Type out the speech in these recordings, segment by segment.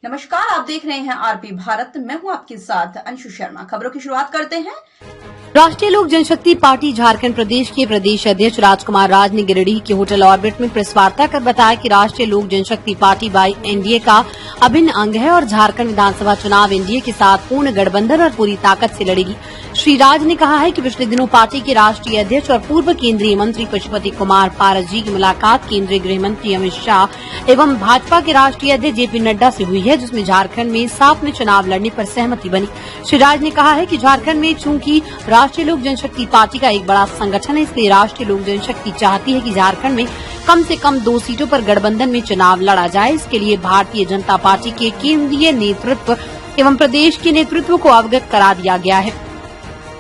नमस्कार, आप देख रहे हैं आरपी भारत। मैं हूं आपके साथ अंशु शर्मा। खबरों की शुरुआत करते हैं। राष्ट्रीय लोक जनशक्ति पार्टी झारखंड प्रदेश के प्रदेश अध्यक्ष राजकुमार राज ने गिरिडीह के होटल ऑर्बिट में प्रेस वार्ता कर बताया कि राष्ट्रीय लोक जनशक्ति पार्टी बाई एनडीए का अभिन्न अंग है और झारखंड विधानसभा चुनाव एनडीए के साथ पूर्ण गठबंधन और पूरी ताकत से लड़ेगी। श्री राज ने कहा है कि पिछले दिनों पार्टी के राष्ट्रीय अध्यक्ष और पूर्व केंद्रीय मंत्री पशुपति कुमार पारस जी की मुलाकात केंद्रीय गृह मंत्री अमित शाह एवं भाजपा के राष्ट्रीय अध्यक्ष जेपी नड्डा से हुई है, जिसमें झारखंड में साथ में चुनाव लड़ने पर सहमति बनी। श्री राज ने कहा है कि झारखंड में चूंकि राष्ट्रीय लोक जनशक्ति पार्टी का एक बड़ा संगठन है, इसलिए राष्ट्रीय लोक जनशक्ति चाहती है कि झारखंड में कम से कम 2 सीटों पर गठबंधन में चुनाव लड़ा जाए। इसके लिए भारतीय जनता पार्टी के केंद्रीय नेतृत्व एवं प्रदेश के नेतृत्व को अवगत करा दिया गया है।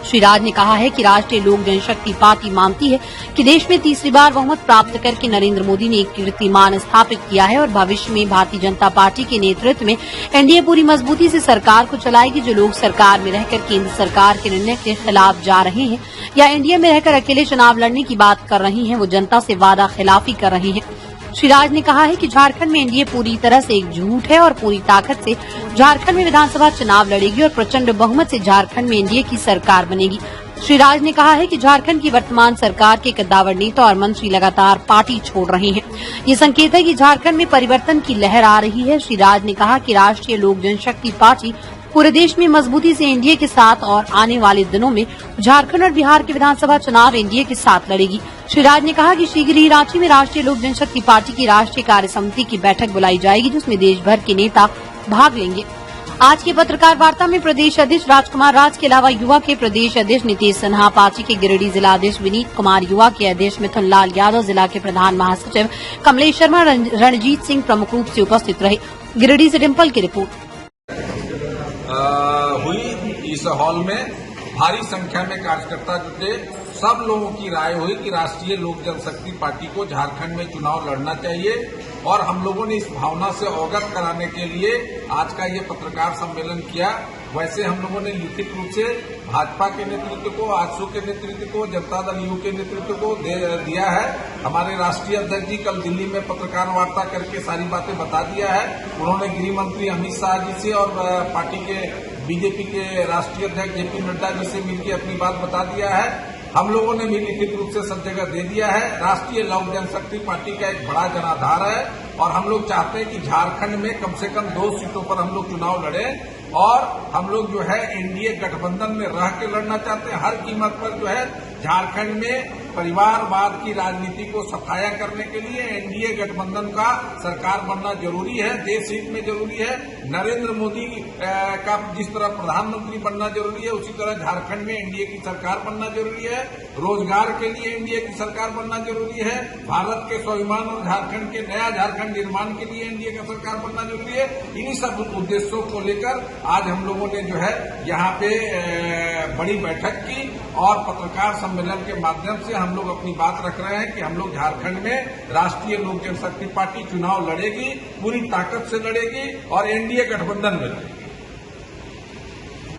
श्री राज ने कहा है कि राष्ट्रीय लोक जनशक्ति पार्टी मानती है कि देश में तीसरी बार बहुमत प्राप्त करके नरेंद्र मोदी ने एक कीर्तिमान स्थापित किया है और भविष्य में भारतीय जनता पार्टी के नेतृत्व में एनडीए पूरी मजबूती से सरकार को चलाएगी। जो लोग सरकार में रहकर केंद्र सरकार के निर्णय के खिलाफ जा रहे हैं या एनडीए में रहकर अकेले चुनाव लड़ने की बात कर रहे हैं, वो जनता से वादा खिलाफी कर रहे हैं। श्री राज ने कहा है कि झारखंड में एनडीए पूरी तरह से एक झूठ है और पूरी ताकत से झारखंड में विधानसभा चुनाव लड़ेगी और प्रचंड बहुमत से झारखंड में एनडीए की सरकार बनेगी। श्री राज ने कहा है कि झारखंड की वर्तमान सरकार के कद्दावर नेता और मंत्री लगातार पार्टी छोड़ रहे हैं। ये संकेत है कि झारखंड में परिवर्तन की लहर आ रही है। श्री राज ने कहा कि राष्ट्रीय लोक जनशक्ति पार्टी पूरे देश में मजबूती से एनडीए के साथ और आने वाले दिनों में झारखंड और बिहार के विधानसभा चुनाव एनडीए के साथ लड़ेगी। श्री राज ने कहा कि शीघ्र ही रांची में राष्ट्रीय लोक जनशक्ति पार्टी की राष्ट्रीय कार्य समिति की बैठक बुलाई जाएगी, जिसमें देश भर के नेता भाग लेंगे। आज की पत्रकार वार्ता में प्रदेश अध्यक्ष राजकुमार राज के अलावा युवा के प्रदेश अध्यक्ष नीतीश सिन्हा, पार्टी के गिरिडीह जिला अध्यक्ष विनीत कुमार, युवा के अध्यक्ष मिथुन लाल यादव, जिला के प्रधान महासचिव कमलेश शर्मा, रणजीत सिंह प्रमुख रूप से उपस्थित रहे। गिरिडीह से डिम्पल की रिपोर्ट। हुई इस हॉल में भारी संख्या में कार्यकर्ता जुटे। सब लोगों की राय हुई कि राष्ट्रीय लोक जनशक्ति पार्टी को झारखंड में चुनाव लड़ना चाहिए और हम लोगों ने इस भावना से अवगत कराने के लिए आज का ये पत्रकार सम्मेलन किया। वैसे हम लोगों ने लिखित रूप से भाजपा के नेतृत्व को, आजसू के नेतृत्व को, जनता दल यू के नेतृत्व को दिया है। हमारे राष्ट्रीय अध्यक्ष जी कल दिल्ली में पत्रकार वार्ता करके सारी बातें बता दिया है। उन्होंने गृह मंत्री अमित शाह जी से और पार्टी के बीजेपी के राष्ट्रीय अध्यक्ष जेपी नड्डा जी से मिलकर अपनी बात बता दिया है। हम लोगों ने भी लिखित रूप से सब जगह दे दिया है। राष्ट्रीय लोक जनशक्ति पार्टी का एक बड़ा जनाधार है और हम लोग चाहते हैं कि झारखंड में कम से कम 2 सीटों पर हम लोग चुनाव लड़ें और हम लोग जो है एनडीए गठबंधन में रह के लड़ना चाहते हैं। हर कीमत पर जो है झारखंड में परिवारवाद की राजनीति को सफाया करने के लिए एनडीए गठबंधन का सरकार बनना जरूरी है, देश हित में जरूरी है। नरेंद्र मोदी का जिस तरह प्रधानमंत्री बनना जरूरी है, उसी तरह झारखंड में एनडीए की सरकार बनना जरूरी है। रोजगार के लिए एनडीए की सरकार बनना जरूरी है। भारत के स्वाभिमान और झारखंड के नया झारखंड निर्माण के लिए एनडीए का सरकार बनना जरूरी है। इन्हीं सब उद्देश्यों को लेकर आज हम लोगों ने जो है यहाँ पे बड़ी बैठक की और पत्रकार सम्मेलन के माध्यम से हम लोग अपनी बात रख रहे हैं कि हम लोग झारखंड में राष्ट्रीय लोक जनशक्ति पार्टी चुनाव लड़ेगी, पूरी ताकत से लड़ेगी और एनडीए गठबंधन में लड़ेगी।